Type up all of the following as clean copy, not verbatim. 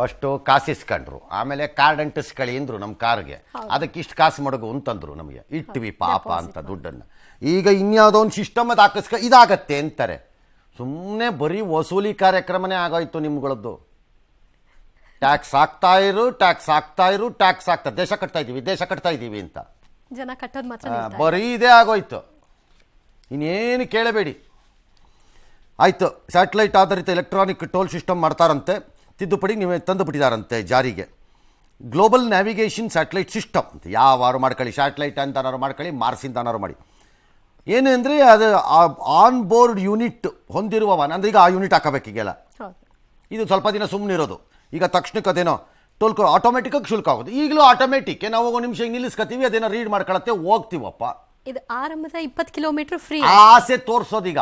First ಕಾಸಿಸ್ಕೊಂಡ್ರು, ಆಮೇಲೆ card ಅಂಟಿಸ್ಕೊಳ್ಳಿ ಅಂದರು ನಮ್ಮ ಕಾರ್ಗೆ. ಅದಕ್ಕೆ ಇಷ್ಟು ಕಾಸು ಮಡಗು ಅಂತಂದ್ರು ನಮಗೆ. ಇಟ್ವಿ ಪಾಪ ಅಂತ ದುಡ್ಡನ್ನು. ಈಗ ಇನ್ಯಾವುದೋ ಒಂದು ಸಿಸ್ಟಮ್ ಅದು ಇದಾಗತ್ತೆ ಅಂತಾರೆ. ಸುಮ್ಮನೆ ಬರೀ ವಸೂಲಿ ಕಾರ್ಯಕ್ರಮನೇ ಆಗೋಯ್ತು ನಿಮ್ಗಳದ್ದು. ಟ್ಯಾಕ್ಸ್ ಹಾಕ್ತಾಯಿರು, ದೇಶ ಕಟ್ತಾ ಇದ್ದೀವಿ ಅಂತ ಜನ ಕಟ್ಟೋದು ಮಾತ್ರ ಬರೀ ಇದೇ ಆಗೋಯ್ತು. ಇನ್ನೇನು ಕೇಳಬೇಡಿ. ಆಯಿತು, ಸ್ಯಾಟಲೈಟ್ ಆಧಾರಿತ ಎಲೆಕ್ಟ್ರಾನಿಕ್ ಟೋಲ್ ಸಿಸ್ಟಮ್ ಮಾಡ್ತಾರಂತೆ, ತಿದ್ದುಪಡಿ ನೀವೇ ತಂದುಬಿಟ್ಟಿದ್ದಾರಂತೆ ಜಾರಿಗೆ. ಗ್ಲೋಬಲ್ ನ್ಯಾವಿಗೇಷನ್ ಸ್ಯಾಟಲೈಟ್ ಸಿಸ್ಟಮ್ ಅಂತ ಯಾವಾರು ಮಾಡ್ಕೊಳ್ಳಿ, ಸ್ಯಾಟಲೈಟ್ ಅಂತನಾರು ಮಾಡ್ಕೊಳ್ಳಿ, ಮಾರ್ಸಿಂದನಾರು ಮಾಡಿ. ಏನು ಅಂದರೆ ಅದು ಆನ್ ಬೋರ್ಡ್ ಯೂನಿಟ್ ಹೊಂದಿರುವವನ ಅಂದರೆ ಈಗ ಆ ಯೂನಿಟ್ ಹಾಕಬೇಕೀಗೆಲ್ಲ. ಇದು ಸ್ವಲ್ಪ ದಿನ ಸುಮ್ಮನೆ ಇರೋದು. ಈಗ ತಕ್ಷಣಕ್ಕೆ ಅದೇನೋ ಟೋಲ್ಕೊ ಆಟೋಮೆಟಿಕ್ಕಾಗಿ ಶುಲ್ಕ ಆಗೋದು. ಈಗಲೂ ಆಟೋಮೆಟಿಕ್ ನಾವು ಒಂದು ನಿಮಿಷ ನಿಲ್ಲಿಸ್ಕೊತೀವಿ, ಅದೇನೋ ರೀಡ್ ಮಾಡ್ಕೊಳತ್ತೆ, ಹೋಗ್ತೀವಪ್ಪ. ಇದು ಆರಂಭದ 20 ಕಿಲೋಮೀಟರ್ ಫ್ರೀ ಆಸೆ ತೋರಿಸೋದೀಗ.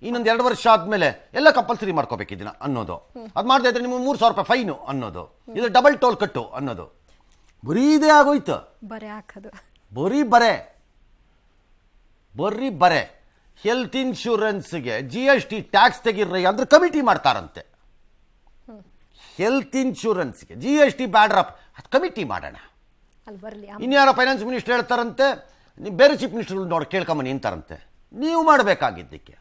ಇನ್ನೊಂದು 2 ವರ್ಷ ಆದಮೇಲೆ ಎಲ್ಲ ಕಂಪಲ್ಸರಿ ಮಾಡ್ಕೋಬೇಕು ಇದನ್ನ ಅನ್ನೋದು. ಅದು ಮಾಡದೇ ಇದ್ರೆ ನಿಮಗೆ 3,000 ರೂಪಾಯಿ ಫೈನು ಅನ್ನೋದು. ಇದು ಡಬಲ್ ಟೋಲ್ ಕಟ್ಟು ಅನ್ನೋದು. ಬರೀ ಇದೇ ಆಗೋಯ್ತು. ಬರೆ ಹಾಕೋದು, ಬರೀ ಬರೆ. ಹೆಲ್ತ್ ಇನ್ಶೂರೆನ್ಸ್ಗೆ GST ಟ್ಯಾಕ್ಸ್ ತೆಗಿರ್ರಿ ಅಂದ್ರೆ ಕಮಿಟಿ ಮಾಡ್ತಾರಂತೆ. ಹೆಲ್ತ್ ಇನ್ಶೂರೆನ್ಸ್ಗೆ GST ಬ್ಯಾಡ್ರಪ್, ಅದು ಕಮಿಟಿ ಮಾಡೋಣ. ಇನ್ಯಾರ ಫೈನಾನ್ಸ್ ಮಿನಿಸ್ಟರ್ ಹೇಳ್ತಾರಂತೆ, ನೀವು ಬೇರೆ ಚೀಫ್ ಮಿನಿಸ್ಟರ್ಗಳು ನೋಡಿ ಕೇಳ್ಕೊಂಬನಿ ಅಂತಾರಂತೆ. ನೀವು ಮಾಡಬೇಕಾಗಿದ್ದಕ್ಕೆ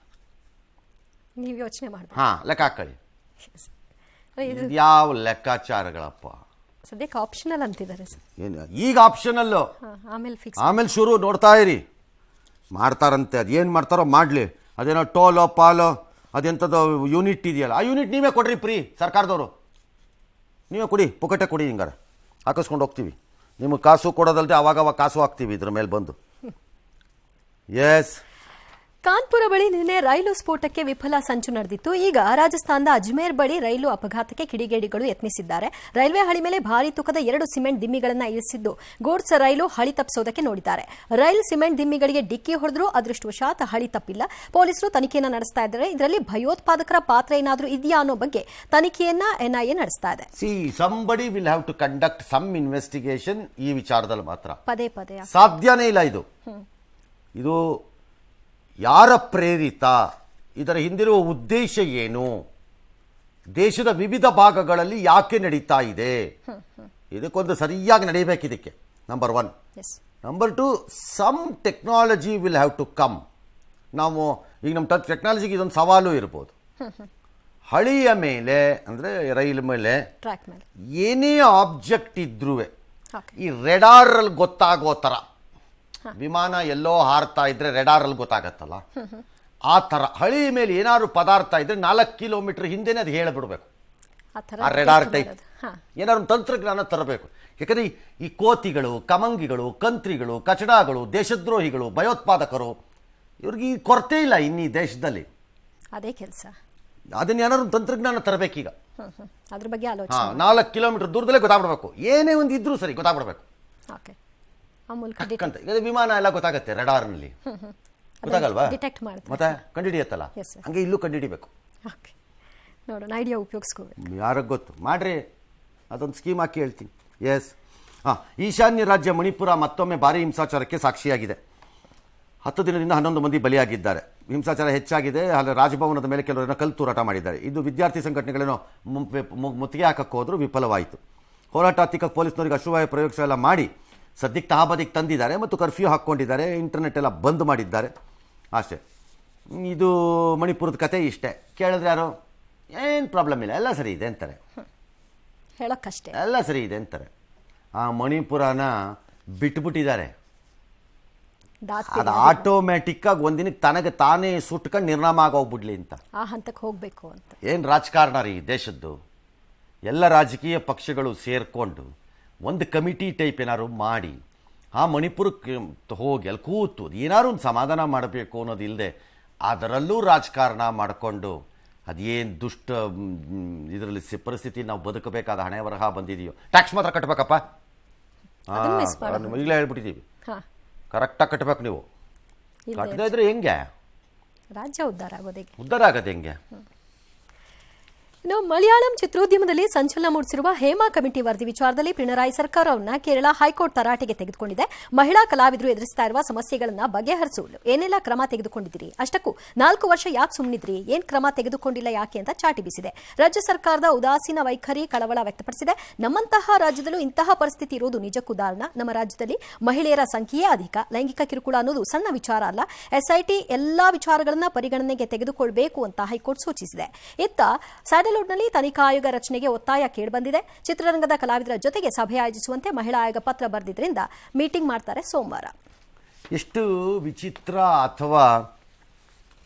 ನೀವು ಯೋಚನೆ ಮಾಡಬೇಕು. ಲೆಕ್ಕ ಹಾಕೊಳ್ಳಿ. ಯಾವ ಲೆಕ್ಕಾಚಾರಗಳಪ್ಪ. ಸದ್ಯಕ್ಕೆ ಆಪ್ಷನಲ್ ಅಂತಿದ್ದಾರೆ ಸರ್. ಏನು ಈಗ ಆಪ್ಷನಲ್ಲು, ಆಮೇಲೆ ಶುರು ನೋಡ್ತಾ ಇರಿ. ಮಾಡ್ತಾರಂತೆ, ಅದು ಏನು ಮಾಡ್ತಾರೋ ಮಾಡಲಿ. ಅದೇನೋ ಟೋಲೋ ಪಾಲೋ ಅದೆಂಥದ್ದು ಯೂನಿಟ್ ಇದೆಯಲ್ಲ, ಆ ಯೂನಿಟ್ ನೀವೇ ಕೊಡ್ರಿ ಫ್ರೀ. ಸರ್ಕಾರದವರು ನೀವೇ ಕೊಡಿ, ಪುಕ್ಕಟೆ ಕೊಡಿ. ಹಿಂಗಾರೆ ಹಾಕಿಸ್ಕೊಂಡು ಹೋಗ್ತೀವಿ. ನಿಮಗೆ ಕಾಸು ಕೊಡೋದಲ್ಲದೆ ಅವಾಗವಾಗ ಕಾಸು ಹಾಕ್ತೀವಿ ಇದ್ರ ಮೇಲೆ ಬಂದು. ಎಸ್, ಕಾನ್ಪುರ ಬಳಿ ನಿನ್ನೆ ರೈಲು ಸ್ಫೋಟಕ್ಕೆ ವಿಫಲ ಸಂಚು ನಡೆದಿತ್ತು. ಈಗ ರಾಜಸ್ಥಾನದ ಅಜ್ಮೇರ್ ಬಳಿ ರೈಲು ಅಪಘಾತಕ್ಕೆ ಕಿಡಿಗೇಡಿಗಳು ಯತ್ನಿಸಿದ್ದಾರೆ. ರೈಲ್ವೆ ಹಳಿ ಮೇಲೆ ಭಾರಿ ತೂಕದ 2 ಸಿಮೆಂಟ್ ದಿಮ್ಮಿಗಳನ್ನು ಇಳಿಸಿದ್ದು ಗೂಡ್ಸ್ ರೈಲು ಹಳಿ ತಪ್ಪಿಸೋದಕ್ಕೆ ನೋಡಿದ್ದಾರೆ. ರೈಲು ಸಿಮೆಂಟ್ ದಿಮ್ಮಿಗಳಿಗೆ ಡಿಕ್ಕಿ ಹೊಡೆದ್ರು, ಅದೃಷ್ಟವಶಾತ್ ಹಳಿ ತಪ್ಪಿಲ್ಲ. ಪೊಲೀಸರು ತನಿಖೆಯನ್ನು ನಡೆಸ್ತಾ ಇದ್ದಾರೆ. ಇದರಲ್ಲಿ ಭಯೋತ್ಪಾದಕರ ಪಾತ್ರ ಏನಾದರೂ ಇದೆಯಾ ಅನ್ನೋ ಬಗ್ಗೆ ತನಿಖೆಯನ್ನ NIA ನಡೆಸ್ತಾ ಇದೆ. somebody will have to conduct some investigation. ಈ ವಿಚಾರದಲ್ಲಿ ಮಾತ್ರ ಪದೇ ಸಾಧ್ಯನೇ ಇಲ್ಲ. ಇದು ಯಾರ ಪ್ರೇರಿತ, ಇದರ ಹಿಂದಿರುವ ಉದ್ದೇಶ ಏನು, ದೇಶದ ವಿವಿಧ ಭಾಗಗಳಲ್ಲಿ ಯಾಕೆ ನಡೀತಾ ಇದೆ, ಇದಕ್ಕೊಂದು ಸರಿಯಾಗಿ ನಡೆಯಬೇಕು. ಇದಕ್ಕೆ number 1. Number 2, some technology will have to come. ನಾವು ಈಗ ನಮ್ಮ ಟೆಕ್ನಾಲಜಿಗೆ ಇದೊಂದು ಸವಾಲು ಇರ್ಬೋದು. ಹಳಿಯ ಮೇಲೆ ಅಂದರೆ ರೈಲ್ ಮೇಲೆ ಏನೇ ಆಬ್ಜೆಕ್ಟ್ ಇದ್ರೂ ಈ ರೆಡಾರಲ್ಲಿ ಗೊತ್ತಾಗೋ ಥರ, ವಿಮಾನ ಎಲ್ಲೋ ಹಾರ್ತಾ ಇದ್ರೆ ರೆಡಾರಲ್ಲಿ ಗೊತ್ತಾಗತ್ತಲ್ಲ, ಆ ಥರ ಹಳಿ ಮೇಲೆ ಏನಾದ್ರು ಪದಾರ್ಥ ಇದ್ರೆ 4 ಕಿಲೋಮೀಟರ್ ಹಿಂದೆನೇ ಅದು ಹೇಳಿಬಿಡ್ಬೇಕು. ಆ ರೆಡಾರ್ ಟೈಪ್ ಏನಾದ್ರು ತಂತ್ರಜ್ಞಾನ ತರಬೇಕು. ಯಾಕಂದರೆ ಈ ಕೋತಿಗಳು, ಕಮಂಗಿಗಳು, ಕಂತ್ರಿಗಳು, ಕಚಡಾಗಳು, ದೇಶದ್ರೋಹಿಗಳು, ಭಯೋತ್ಪಾದಕರು, ಇವ್ರಿಗೆ ಈ ಕೊರತೆ ಇಲ್ಲ ಇನ್ನೀ ದೇಶದಲ್ಲಿ. ಅದೇ ಕೆಲಸ. ಅದನ್ನ ಏನಾದ್ರು ತಂತ್ರಜ್ಞಾನ ತರಬೇಕೀಗ. ಅದ್ರ ಬಗ್ಗೆ ಆಲೋಚನೆ. 4 ಕಿಲೋಮೀಟರ್ ದೂರದಲ್ಲೇ ಗೊತ್ತಾಗ್ಬಿಡ್ಬೇಕು. ಏನೇ ಒಂದು ಇದ್ರೂ ಸರಿ ಗೊತ್ತಾಗ್ಬಿಡ್ಬೇಕು. ವಿಮಾನ ಎಲ್ಲ ಗೊತ್ತಾಗತ್ತೆ ರೆಡಾರ್ನಲ್ಲಿ, ಗೊತ್ತಾಗಲ್ವಾ? ಮತ್ತೆ ಕಂಡುಹಿಡಿಯತ್ತಲ್ಲ, ಹಂಗೆ ಇಲ್ಲೂ ಕಂಡುಹಿಡಿಬೇಕು. ನೋಡೋಣ, ಐಡಿಯಾ ಉಪಯೋಗಿಸ್ಕೋಬೇಕು. ಯಾರಿಗೆ ಗೊತ್ತು, ಮಾಡ್ರಿ. ಅದೊಂದು ಸ್ಕೀಮ್ ಹಾಕಿ ಹೇಳ್ತೀನಿ. ಎಸ್, ಈಶಾನ್ಯ ರಾಜ್ಯ ಮಣಿಪುರ ಮತ್ತೊಮ್ಮೆ ಭಾರಿ ಹಿಂಸಾಚಾರಕ್ಕೆ ಸಾಕ್ಷಿಯಾಗಿದೆ. 10 ದಿನದಿಂದ 11 ಮಂದಿ ಬಲಿಯಾಗಿದ್ದಾರೆ. ಹಿಂಸಾಚಾರ ಹೆಚ್ಚಾಗಿದೆ. ಅಲ್ಲಿ ರಾಜಭವನದ ಮೇಲೆ ಕೆಲವರನ್ನ ಕಲ್ಲು ತೂರಾಟ ಮಾಡಿದ್ದಾರೆ. ಇದು ವಿದ್ಯಾರ್ಥಿ ಸಂಘಟನೆಗಳೇನೋ ಮುತ್ತಿಗೆ ಹಾಕಕ್ಕೆ ಹೋದ್ರು, ವಿಫಲವಾಯಿತು. ಹೋರಾಟ ಹತ್ತಿಕ್ಕಕ್ಕೆ ಪೊಲೀಸ್ನವರಿಗೆ ಅಶ್ರುವಾಯು ಪ್ರಯೋಗ ಎಲ್ಲ ಮಾಡಿ ಸದ್ಯಕ್ಕೆ ತಹಬದಿಗೆ ತಂದಿದ್ದಾರೆ ಮತ್ತು ಕರ್ಫ್ಯೂ ಹಾಕ್ಕೊಂಡಿದ್ದಾರೆ. ಇಂಟರ್ನೆಟ್ ಎಲ್ಲ ಬಂದ್ ಮಾಡಿದ್ದಾರೆ. ಅಷ್ಟೇ. ಇದು ಮಣಿಪುರದ ಕತೆ ಇಷ್ಟೇ. ಕೇಳಿದ್ರೆ ಯಾರು ಏನು ಪ್ರಾಬ್ಲಮ್ ಇಲ್ಲ, ಎಲ್ಲ ಸರಿ ಇದೆ ಅಂತಾರೆ. ಹೇಳೋಕ್ಕಷ್ಟೇ, ಎಲ್ಲ ಸರಿ ಇದೆ ಅಂತಾರೆ. ಆ ಮಣಿಪುರನ ಬಿಟ್ಬಿಟ್ಟಿದ್ದಾರೆ. ಅದು ಆಟೋಮ್ಯಾಟಿಕ್ಕಾಗಿ ಒಂದಿನಕ್ಕೆ ತನಗೆ ತಾನೇ ಸುಟ್ಕೊಂಡು ನಿರ್ನಾಮ ಆಗೋಗ್ಬಿಡ್ಲಿ ಅಂತ ಆ ಹಂತಕ್ಕೆ ಹೋಗಬೇಕು ಅಂತ. ಏನು ರಾಜಕಾರಣ ರೀ ದೇಶದ್ದು. ಎಲ್ಲ ರಾಜಕೀಯ ಪಕ್ಷಗಳು ಸೇರಿಕೊಂಡು ಒಂದು ಕಮಿಟಿ ಟೈಪ್ ಏನಾದ್ರು ಮಾಡಿ ಆ ಮಣಿಪುರಕ್ಕೆ ಹೋಗಿ ಅಲ್ಲಿ ಕೂತು ಏನಾದ್ರು ಒಂದು ಸಮಾಧಾನ ಮಾಡಬೇಕು ಅನ್ನೋದಿಲ್ಲದೆ ಅದರಲ್ಲೂ ರಾಜಕಾರಣ ಮಾಡಿಕೊಂಡು ಅದೇನು ದುಷ್ಟ ಇದರಲ್ಲಿ ಪರಿಸ್ಥಿತಿ ನಾವು ಬದುಕಬೇಕಾದ ಹಣೆ ಬರಹ ಬಂದಿದೆಯೋ. ಟ್ಯಾಕ್ಸ್ ಮಾತ್ರ ಕಟ್ಟಬೇಕಪ್ಪ, ಈಗಲೇ ಹೇಳ್ಬಿಟ್ಟಿದ್ದೀವಿ. ಕರೆಕ್ಟಾಗಿ ಕಟ್ಟಬೇಕು. ನೀವು ಕಟ್ಟದೇ ಇದ್ರೆ ಹೆಂಗೆ ರಾಜ್ಯ ಉದ್ಧಾರ ಆಗೋದು ಹೆಂಗೆ? ಇನ್ನು ಮಲಯಾಳಂ ಚಿತ್ರೋದ್ಯಮದಲ್ಲಿ ಸಂಚಲನ ಮೂಡಿಸಿರುವ ಹೇಮಾ ಕಮಿಟಿ ವರದಿ ವಿಚಾರದಲ್ಲಿ ಪಿಣರಾಯಿ ಸರ್ಕಾರವನ್ನ ಕೇರಳ ಹೈಕೋರ್ಟ್ ತರಾಟೆಗೆ ತೆಗೆದುಕೊಂಡಿದೆ. ಮಹಿಳಾ ಕಲಾವಿದರು ಎದುರಿಸ್ತಾ ಇರುವ ಸಮಸ್ಯೆಗಳನ್ನ ಬಗೆಹರಿಸಲು ಏನೆಲ್ಲ ಕ್ರಮ ತೆಗೆದುಕೊಂಡಿದ್ದೀರಿ, ಅಷ್ಟಕ್ಕೂ 4 ವರ್ಷ ಯಾಕೆ ಸುಮ್ಮನಿದ್ರಿ, ಏನ್ ಕ್ರಮ ತೆಗೆದುಕೊಂಡಿಲ್ಲ ಯಾಕೆ ಅಂತ ಚಾಟಿ ಬೀಸಿದೆ. ರಾಜ್ಯ ಸರ್ಕಾರದ ಉದಾಸೀನ ವೈಖರಿ ಕಳವಳ ವ್ಯಕ್ತಪಡಿಸಿದೆ. ನಮ್ಮಂತಹ ರಾಜ್ಯದಲ್ಲೂ ಇಂತಹ ಪರಿಸ್ಥಿತಿ ಇರೋದು ನಿಜಕ್ಕೂ ದಾರುಣ. ನಮ್ಮ ರಾಜ್ಯದಲ್ಲಿ ಮಹಿಳೆಯರ ಸಂಖ್ಯೆಯೇ ಅಧಿಕ. ಲೈಂಗಿಕ ಕಿರುಕುಳ ಅನ್ನೋದು ಸಣ್ಣ ವಿಚಾರ ಅಲ್ಲ. ಎಸ್ಐಟಿ ಎಲ್ಲಾ ವಿಚಾರಗಳನ್ನ ಪರಿಗಣನೆಗೆ ತೆಗೆದುಕೊಳ್ಬೇಕು ಅಂತ ಹೈಕೋರ್ಟ್ ಸೂಚಿಸಿದೆ. ಇತ್ತ ಸ್ಯಾಂಡಲ್ವುಡ್ನಲ್ಲಿ ತನಿಖಾ ಆಯೋಗ ರಚನೆಗೆ ಒತ್ತಾಯ ಕೇಳಿಬಂದಿದೆ. ಚಿತ್ರರಂಗದ ಕಲಾವಿದರ ಜೊತೆಗೆ ಸಭೆ ಆಯೋಜಿಸುವಂತೆ ಮಹಿಳಾ ಆಯೋಗ ಪತ್ರ ಬರೆದಿದ್ದರಿಂದ ಮೀಟಿಂಗ್ ಮಾಡ್ತಾರೆ ಸೋಮವಾರ. ಎಷ್ಟು ವಿಚಿತ್ರ ಅಥವಾ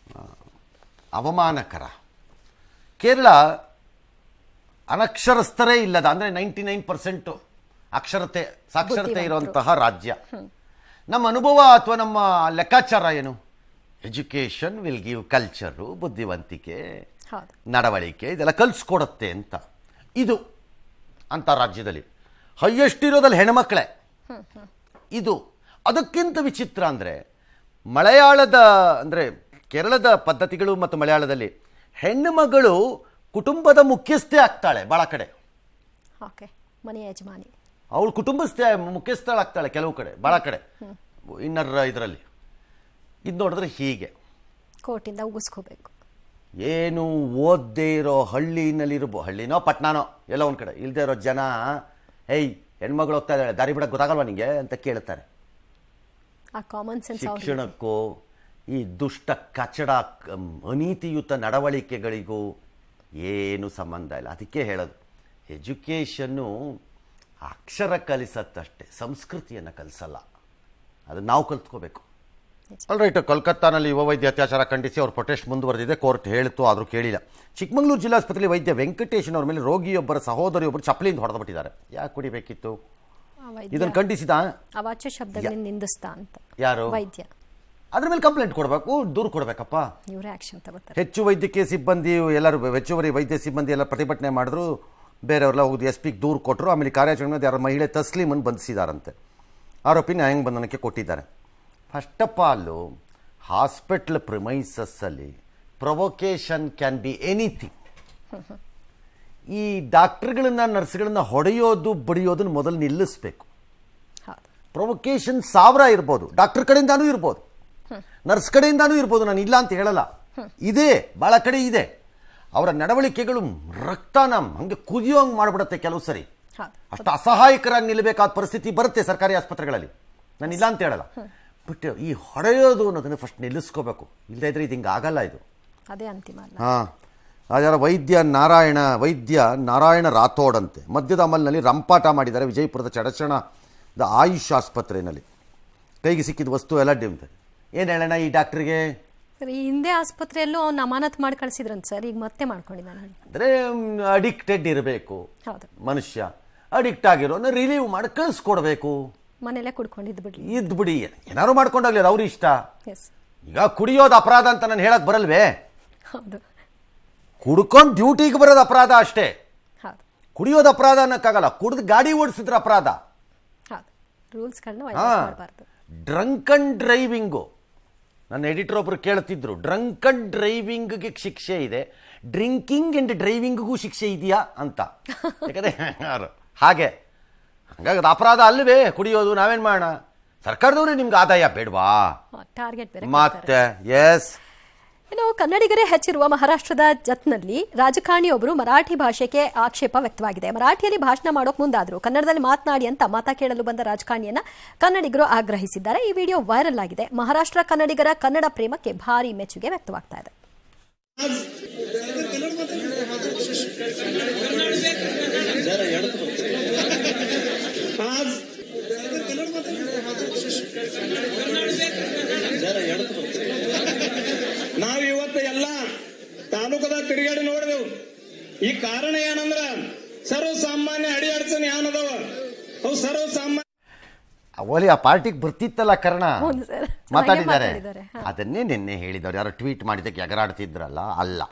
ಅವಮಾನಕರ. ಕೇರಳ ಅನಕ್ಷರಸ್ಥರೇ ಇಲ್ಲದ, ಅಂದರೆ 99% ಸಾಕ್ಷರತೆ ಇರುವಂತಹ ರಾಜ್ಯ. ನಮ್ಮ ಅನುಭವ ಅಥವಾ ನಮ್ಮ ಲೆಕ್ಕಾಚಾರ ಏನು? ಎಜುಕೇಷನ್ ವಿಲ್ ಗಿವ್ ಕಲ್ಚರು, ಬುದ್ಧಿವಂತಿಕೆ, ನಡವಳಿಕೆ ಇದೆಲ್ಲ ಕಲಿಸ್ಕೊಡುತ್ತೆ ಅಂತ. ಇದು ಅಂತ ರಾಜ್ಯದಲ್ಲಿ ಹೈಯೆಸ್ಟ್ ಇರೋದಲ್ಲಿ ಹೆಣ್ಮಕ್ಳೇ. ಇದು ಅದಕ್ಕಿಂತ ವಿಚಿತ್ರ ಅಂದರೆ ಮಲಯಾಳದ, ಅಂದರೆ ಕೇರಳದ ಪದ್ಧತಿಗಳು ಮತ್ತು ಮಲಯಾಳದಲ್ಲಿ ಹೆಣ್ಣು ಮಗಳು ಕುಟುಂಬದ ಮುಖ್ಯಸ್ಥೆ ಆಗ್ತಾಳೆ. ಭಾಳ ಕಡೆ ಮನೆಯ ಯಜಮಾನಿ ಅವಳು ಕುಟುಂಬಸ್ಥೆ ಮುಖ್ಯಸ್ಥಳಾಗ್ತಾಳೆ. ಕೆಲವು ಕಡೆ, ಭಾಳ ಕಡೆ ಇನ್ನರ್ ಇದರಲ್ಲಿ ಇದು ನೋಡಿದ್ರೆ ಹೀಗೆ ಕೋರ್ಟಿಂದ ಉಗಿಸ್ಕೋಬೇಕು. ಏನು ಓದದೇ ಇರೋ ಹಳ್ಳಿನೋ ಪಟ್ಟಣನೋ ಎಲ್ಲ ಒಂದು ಕಡೆ ಇಲ್ಲದೆ ಇರೋ ಜನ, ಹೇಯ್ ಹೆಣ್ಮಗಳು ಹೋಗ್ತಾ ಇದ್ದಾಳೆ, ದಾರಿ ಬಿಡಕ್ಕೆ ಗೊತ್ತಾಗಲ್ವಾ ನಿಂಗೆ ಅಂತ ಕೇಳ್ತಾರೆ. ಶಿಕ್ಷಣಕ್ಕೂ ಈ ದುಷ್ಟ ಕಚಡ ಅನೀತಿಯುತ ನಡವಳಿಕೆಗಳಿಗೂ ಏನು ಸಂಬಂಧ ಇಲ್ಲ. ಅದಕ್ಕೆ ಹೇಳೋದು, ಎಜುಕೇಷನ್ನು ಅಕ್ಷರ ಕಲಿಸತ್ತಷ್ಟೇ, ಸಂಸ್ಕೃತಿಯನ್ನು ಕಲಿಸಲ್ಲ. ಅದನ್ನು ನಾವು ಕಲ್ತ್ಕೋಬೇಕು. ಆಲ್ರೈಟ್, ಕೋಲ್ಕತ್ತಾನಲ್ಲಿ ಯುವ ವೈದ್ಯ ಅತ್ಯಾಚಾರ ಖಂಡಿಸಿ ಅವ್ರ ಪ್ರೊಟೆಸ್ಟ್ ಮುಂದುವರೆದಿದೆ. ಕೋರ್ಟ್ ಹೇಳಿತು, ಆದರೂ ಕೇಳಿಲ್ಲ. ಚಿಕ್ಕಮಗಳೂರು ಜಿಲ್ಲಾಸ್ಪತ್ರೆಯಲ್ಲಿ ವೈದ್ಯ ವೆಂಕಟೇಶನ್ ಅವ್ರ ಮೇಲೆ ರೋಗಿಯೊಬ್ಬರ ಸಹೋದರಿಯೊಬ್ಬರು ಚಪ್ಪಲಿಯಿಂದ ಹೊಡೆದುಬಿಟ್ಟಿದ್ದಾರೆ. ಯಾಕೆ ಕುಡಿಬೇಕಿತ್ತು? ಇದನ್ನು ಖಂಡಿಸಿದ ಅವಾಚ್ಯ ಶಬ್ದಗಳಿಂದ ನಿಂದಿಸ್ತಾ ಅಂತ ಯಾರು ವೈದ್ಯ, ಅದ್ರ ಮೇಲೆ ಕಂಪ್ಲೇಂಟ್ ಕೊಡಬೇಕು, ದೂರು ಕೊಡಬೇಕಪ್ಪ. ಇವರೇ ಆಕ್ಷನ್ ತಗೋತಾರೆ. ಹೆಚ್ಚು ವೈದ್ಯಕೀಯ ಸಿಬ್ಬಂದಿ ಎಲ್ಲರೂ, ಹೆಚ್ಚುವರಿ ವೈದ್ಯ ಸಿಬ್ಬಂದಿ ಎಲ್ಲ ಪ್ರತಿಭಟನೆ ಮಾಡಿದ್ರು. ಬೇರೆಯವರೆಲ್ಲ ಹೋಗಿ SP ದೂರು ಕೊಟ್ಟರು. ಆಮೇಲೆ ಕಾರ್ಯಾಚರಣೆ ಯಾರ ಮಹಿಳೆ ತಸ್ಲೀಮನ್ನು ಬಂಧಿಸಿದಾರಂತೆ. ಆರೋಪಿ ನ್ಯಾಯಾಂಗ ಬಂಧನಕ್ಕೆ ಕೊಟ್ಟಿದ್ದಾರೆ. ಫಸ್ಟ್ ಆಫ್ ಆಲು ಹಾಸ್ಪಿಟ್ಲ್ ಪ್ರಿಮೈಸಸ್ಸಲ್ಲಿ ಪ್ರೊವೊಕೇಶನ್ ಕ್ಯಾನ್ ಬಿ ಎನಿಥಿಂಗ್. ಈ ಡಾಕ್ಟರ್ಗಳನ್ನ ನರ್ಸ್ಗಳನ್ನ ಹೊಡೆಯೋದು ಬಡಿಯೋದನ್ನು ಮೊದಲು ನಿಲ್ಲಿಸಬೇಕು. ಪ್ರೊವೊಕೇಶನ್ 1000 ಇರ್ಬೋದು, ಡಾಕ್ಟರ್ ಕಡೆಯಿಂದಾನೂ ಇರ್ಬೋದು, ನರ್ಸ್ ಕಡೆಯಿಂದಾನೂ ಇರ್ಬೋದು, ನಾನು ಇಲ್ಲ ಅಂತ ಹೇಳಲ್ಲ. ಇದೆ, ಭಾಳ ಕಡೆ ಇದೆ. ಅವರ ನಡವಳಿಕೆಗಳು ರಕ್ತನ ಹಂಗೆ ಕುದಿಯೋಂಗೆ ಮಾಡಿಬಿಡುತ್ತೆ. ಕೆಲವು ಸರಿ ಅಷ್ಟು ಅಸಹಾಯಕರಾಗಿ ನಿಲ್ಲಬೇಕಾದ ಪರಿಸ್ಥಿತಿ ಬರುತ್ತೆ ಸರ್ಕಾರಿ ಆಸ್ಪತ್ರೆಗಳಲ್ಲಿ, ನಾನು ಇಲ್ಲ ಅಂತ ಹೇಳಲ್ಲ. ಬಟ್ ಈ ಹೊಡೆಯೋದು ಅನ್ನೋದನ್ನು ಫಸ್ಟ್ ನಿಲ್ಲಿಸ್ಕೋಬೇಕು. ಇಲ್ಲದೇ ಇದ್ರೆ ಇದು ಹಿಂಗೆ ಆಗಲ್ಲ. ಇದು ಅದೇ ಅಂತಿಮ. ಯಾರ ವೈದ್ಯ ನಾರಾಯಣ ರಾಥೋಡ್ ಅಂತೆ ಮದ್ಯದ ಅಮಲ್ನಲ್ಲಿ ರಂಪಾಟ ಮಾಡಿದ್ದಾರೆ. ವಿಜಯಪುರದ ಚಡಚಣದ ಆಯುಷ್ ಆಸ್ಪತ್ರೆಯಲ್ಲಿ ಕೈಗೆ ಸಿಕ್ಕಿದ ವಸ್ತು ಎಲ್ಲ ಏನು ಹೇಳೋಣ ಈ ಡಾಕ್ಟ್ರಿಗೆ? ಈ ಹಿಂದೆ ಆಸ್ಪತ್ರೆಯಲ್ಲೂ ಅವ್ನು ಅಮಾನತ್ ಮಾಡಿ ಕಳಿಸಿದ್ರಂತ ಸರ್, ಈಗ ಮತ್ತೆ ಮಾಡ್ಕೊಂಡಿದ್ದಾನೆ. ಅಂದರೆ ಅಡಿಕ್ಟೆಡ್ ಇರಬೇಕು ಮನುಷ್ಯ. ಅಡಿಕ್ಟ್ ಆಗಿರೋನ ರಿಲೀವ್ ಮಾಡಿ ಕಳಿಸ್ಕೊಡ್ಬೇಕು. ಮನೆಯಲ್ಲೇ ಕುಡ್ಕೊಂಡಿದ್ದು ಬಿಡಿ, ಏನಾದ್ರು ಮಾಡ್ಕೊಂಡಾಗ್ಲಿ, ಅವ್ರ ಇಷ್ಟ. ಈಗ ಕುಡಿಯೋದು ಅಪರಾಧ ಅಂತ ನಾನು ಹೇಳಕ್ ಬರಲ್ವೇ? ಕುಡ್ಕೊಂಡು ಡ್ಯೂಟಿಗೆ ಬರೋದು ಅಪರಾಧ ಅಷ್ಟೇ. ಕುಡಿಯೋದು ಅಪರಾಧ ಅನ್ನಕ್ಕಾಗಲ್ಲ. ಕುಡಿದು ಗಾಡಿ ಓಡಿಸಿದ್ರೆ ಅಪರಾಧ. ಡ್ರಂಕ್ ಅಂಡ್ ಡ್ರೈವಿಂಗು, ನನ್ನ ಎಡಿಟರ್ ಒಬ್ರು ಕೇಳ್ತಿದ್ರು, ಡ್ರಂಕ್ ಅಂಡ್ ಡ್ರೈವಿಂಗ್ಗೆ ಶಿಕ್ಷೆ ಇದೆ, ಡ್ರಿಂಕಿಂಗ್ ಅಂಡ್ ಡ್ರೈವಿಂಗ್ಗೂ ಶಿಕ್ಷೆ ಇದೆಯಾ ಅಂತ. ಯಾಕಂದ್ರೆ ಹಾಗೆ ಹಂಗಾಗಿ ಅದು ಅಪರಾಧ ಅಲ್ವೇ ಕುಡಿಯೋದು. ನಾವೇನ್ ಮಾಡೋಣ? ಸರ್ಕಾರದವ್ರೆ ನಿಮ್ಗೆ ಆದಾಯ ಬೇಡವಾ? ಮತ್ತೆ ಎಸ್. ಇನ್ನು ಕನ್ನಡಿಗರೇ ಹೆಚ್ಚಿರುವ ಮಹಾರಾಷ್ಟ್ರದ ಜತ್ನಲ್ಲಿ ರಾಜಕಾರಣಿಯೊಬ್ಬರು ಮರಾಠಿ ಭಾಷೆಗೆ ಆಕ್ಷೇಪ ವ್ಯಕ್ತವಾಗಿದೆ. ಮರಾಠಿಯಲ್ಲಿ ಭಾಷಣ ಮಾಡೋಕೆ ಮುಂದಾದ್ರು, ಕನ್ನಡದಲ್ಲಿ ಮಾತನಾಡಿ ಅಂತ ಮತ ಕೇಳಲು ಬಂದ ರಾಜಕಾರಣಿಯನ್ನ ಕನ್ನಡಿಗರು ಆಗ್ರಹಿಸಿದ್ದಾರೆ. ಈ ವಿಡಿಯೋ ವೈರಲ್ ಆಗಿದೆ. ಮಹಾರಾಷ್ಟ್ರ ಕನ್ನಡಿಗರ ಕನ್ನಡ ಪ್ರೇಮಕ್ಕೆ ಭಾರಿ ಮೆಚ್ಚುಗೆ ವ್ಯಕ್ತವಾಗ್ತಾ ಇದೆ. ನಾವು ಇವತ್ತು ಎಲ್ಲ ತಾಲೂಕದ ತಿರುಗಾಡಿ ನೋಡಿದೆವು. ಈ ಕಾರಣ ಏನಂದ್ರ ಸರ್ವಸಾಮಾನ್ಯ ಅಡಿ ಅಡಚಣೆ ಏನದವ ಅವು ಸರ್ವಸಾಮಾನ್ಯ ಅವಲಿ ಆ ಪಾರ್ಟಿಗೆ ಬರ್ತಿತ್ತಲ್ಲ ಕಾರಣ ಮಾತಾಡಿದ್ದಾರೆ. ಅದನ್ನೇ ನಿನ್ನೆ ಹೇಳಿದವ್ರು. ಯಾರೋ ಟ್ವೀಟ್ ಮಾಡಿದ್ದಕ್ಕೆ ಎಗರಾಡ್ತಿದ್ರಲ್ಲ, ಅಲ್ಲ,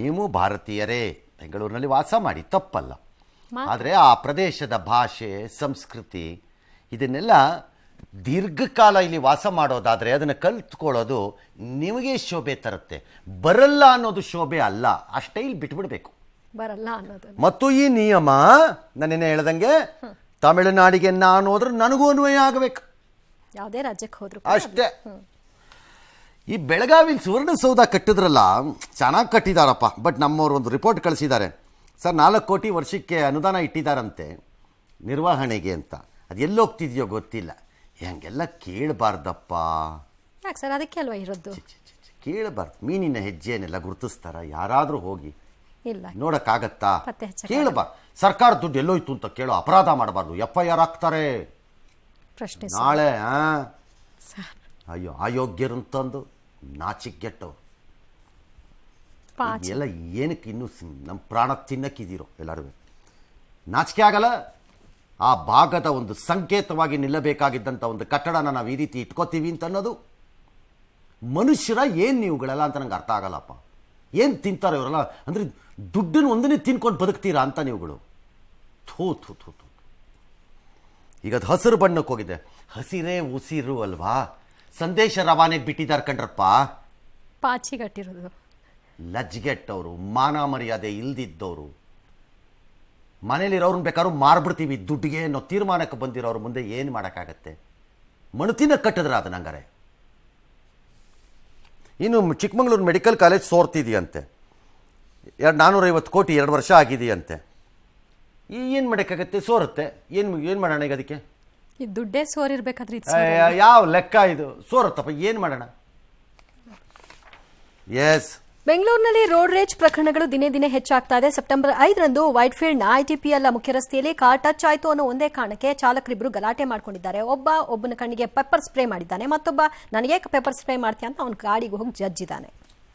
ನೀವು ಭಾರತೀಯರೇ, ಬೆಂಗಳೂರಿನಲ್ಲಿ ವಾಸ ಮಾಡಿ, ತಪ್ಪಲ್ಲ. ಆದರೆ ಆ ಪ್ರದೇಶದ ಭಾಷೆ, ಸಂಸ್ಕೃತಿ ಇದನ್ನೆಲ್ಲ ದೀರ್ಘಕಾಲ ಇಲ್ಲಿ ವಾಸ ಮಾಡೋದಾದರೆ ಅದನ್ನು ಕಲ್ತ್ಕೊಳ್ಳೋದು ನಿಮಗೆ ಶೋಭೆ ತರುತ್ತೆ. ಬರಲ್ಲ ಅನ್ನೋದು ಶೋಭೆ ಅಲ್ಲ. ಆ ಸ್ಟೈಲ್ ಬಿಟ್ಬಿಡ್ಬೇಕು. ಬರಲ್ಲ ಅನ್ನೋದು. ಮತ್ತು ಈ ನಿಯಮ ನಾನೇನೇ ಹೇಳ್ದಂಗೆ ತಮಿಳುನಾಡಿಗೆ ನಾನು ಹೋದ್ರೆ ನನಗೂ ಅನ್ವಯ ಆಗಬೇಕು, ಯಾವುದೇ ರಾಜ್ಯಕ್ಕೆ ಹೋದ್ರು ಅಷ್ಟೇ. ಈ ಬೆಳಗಾವಿಲಿ ಸುವರ್ಣಸೌಧ ಕಟ್ಟಿದ್ರಲ್ಲ, ಚೆನ್ನಾಗಿ ಕಟ್ಟಿದಾರಪ್ಪ. ಬಟ್ ನಮ್ಮವ್ರು ಒಂದು ರಿಪೋರ್ಟ್ ಕಳಿಸಿದ್ದಾರೆ ಸರ್, 4 ಕೋಟಿ ವರ್ಷಕ್ಕೆ ಅನುದಾನ ಇಟ್ಟಿದ್ದಾರಂತೆ ನಿರ್ವಹಣೆಗೆ ಅಂತ. ಅದು ಎಲ್ಲೋಗ್ತಿದೆಯೋ ಗೊತ್ತಿಲ್ಲ. ಹಂಗೆಲ್ಲ ಕೇಳಬಾರ್ದಪ್ಪ. ಯಾಕೆ ಸರ್, ಅದಕ್ಕೆ ಅಲ್ವಾ ಇರೋದು? ಕೇಳಬಾರ್ದು. ಮೀನಿನ ಹೆಜ್ಜೆನೆಲ್ಲ ಗುರುತಿಸ್ತಾರ? ಯಾರಾದರೂ ಹೋಗಿ ಇಲ್ಲ, ನೋಡಕ್ಕಾಗತ್ತಾ? ಪತ್ತೆ ಹಚ್ಚಕ್ಕೆ ಕೇಳಬಾರ್ದು. ಸರ್ಕಾರ ದುಡ್ಡು ಎಲ್ಲೋಯ್ತು ಅಂತ ಕೇಳೋ ಅಪರಾಧ ಮಾಡಬಾರ್ದು. FIR ಹಾಕ್ತಾರೆ ಪ್ರಶ್ನೆ ನಾಳೆ. ಸರ್. ಅಯ್ಯೋ, ಅಯೋಗ್ಯರಂತಂದು ನಾಚಿಕೆಟ್ಟವ್ರು ಎಲ್ಲ ಏನಕ್ಕೆ ಇನ್ನೂ ನಮ್ಮ ಪ್ರಾಣ ತಿನ್ನಕ್ಕಿದ್ದೀರೋ ಎಲ್ಲರೂ. ನಾಚಿಕೆ ಆಗಲ್ಲ? ಆ ಭಾಗದ ಒಂದು ಸಂಕೇತವಾಗಿ ನಿಲ್ಲಬೇಕಾಗಿದ್ದಂಥ ಒಂದು ಕಟ್ಟಡನ ನಾವು ಈ ರೀತಿ ಇಟ್ಕೋತೀವಿ ಅಂತ ಅನ್ನೋದು. ಮನುಷ್ಯರ ಏನು ನೀವುಗಳೆಲ್ಲ ಅಂತ ನಂಗೆ ಅರ್ಥ ಆಗಲ್ಲಪ್ಪ. ಏನು ತಿಂತಾರೆ ಇವರೆಲ್ಲ? ಅಂದರೆ ದುಡ್ಡನ್ನು ಒಂದನ್ನೇ ತಿನ್ಕೊಂಡು ಬದುಕ್ತೀರಾ ಅಂತ ನೀವುಗಳು. ಥೂ ಥೂ ಥೂ ಥೂ. ಈಗ ಅದು ಹಸಿರು ಬಣ್ಣಕ್ಕೆ ಹೋಗಿದೆ. ಹಸಿರೇ ಉಸಿರು ಅಲ್ವಾ? ಸಂದೇಶ ರವಾನೆಗೆ ಬಿಟ್ಟಿದ್ದಾರೆ ಕಣ್ರಪ್ಪ. ಪಾಚಿಗಟ್ಟಿರೋದು. ಲಜ್ಗೆಟ್ಟವರು, ಮಾನ ಮರ್ಯಾದೆ ಇಲ್ದಿದ್ದವರು, ಮನೇಲಿರೋರನ್ನ ಬೇಕಾದ್ರೂ ಮಾರ್ಬಿಡ್ತೀವಿ ದುಡ್ಡಿಗೆ ಅನ್ನೋ ತೀರ್ಮಾನಕ್ಕೆ ಬಂದಿರೋರು ಮುಂದೆ ಏನು ಮಾಡೋಕ್ಕಾಗತ್ತೆ? ಮಣುತಿನ ಕಟ್ಟಿದ್ರೆ ಅದು ನಂಗಾರೆ. ಇನ್ನು ಚಿಕ್ಕಮಗಳೂರು ಮೆಡಿಕಲ್ ಕಾಲೇಜ್ ಸೋರ್ತಿದೆಯಂತೆ. 450 ಕೋಟಿ 2 ವರ್ಷ ಆಗಿದೆಯಂತೆ. ಏನು ಮಾಡೋಕ್ಕಾಗತ್ತೆ? ಸೋರುತ್ತೆ. ಏನು ಮಾಡೋಣ ಈಗ ಅದಕ್ಕೆ? ಈ ದುಡ್ಡೇ ಸೋರಿರ್ಬೇಕಾದ್ರೆ ಯಾವ ಲೆಕ್ಕ ಇದು? ಸೋರುತ್ತಪ್ಪ, ಏನು ಮಾಡೋಣ? ಎಸ್. ಬೆಂಗಳೂರಿನಲ್ಲಿ ರೋಡ್ ರೇಜ್ ಪ್ರಕರಣಗಳು ದಿನೇ ದಿನೇ ಹೆಚ್ಚಾಗ್ತಾ ಇದೆ. ಸೆಪ್ಟೆಂಬರ್ 5ರಂದು ವೈಟ್ಫೀಲ್ಡ್ನ ITPL ಮುಖ್ಯ ರಸ್ತೆಯಲ್ಲಿ ಕಾರ್ ಟಚ್ ಆಯಿತು ಅನ್ನೋ ಒಂದೇ ಕಾರಣಕ್ಕೆ ಚಾಲಕರಿಬ್ಬರು ಗಲಾಟೆ ಮಾಡ್ಕೊಂಡಿದ್ದಾರೆ. ಒಬ್ಬನ ಕಣ್ಣಿಗೆ ಪೆಪ್ಪರ್ ಸ್ಪ್ರೇ ಮಾಡಿದ್ದಾನೆ, ಮತ್ತೊಬ್ಬ ನನಗೆ ಪೆಪ್ಪರ್ ಸ್ಪ್ರೇ ಮಾಡ್ತೀಯ ಅಂತ ಅವನ ಗಾಡಿಗೆ ಹೋಗಿ ಜಜ್ಜಿದ್ದಾನೆ.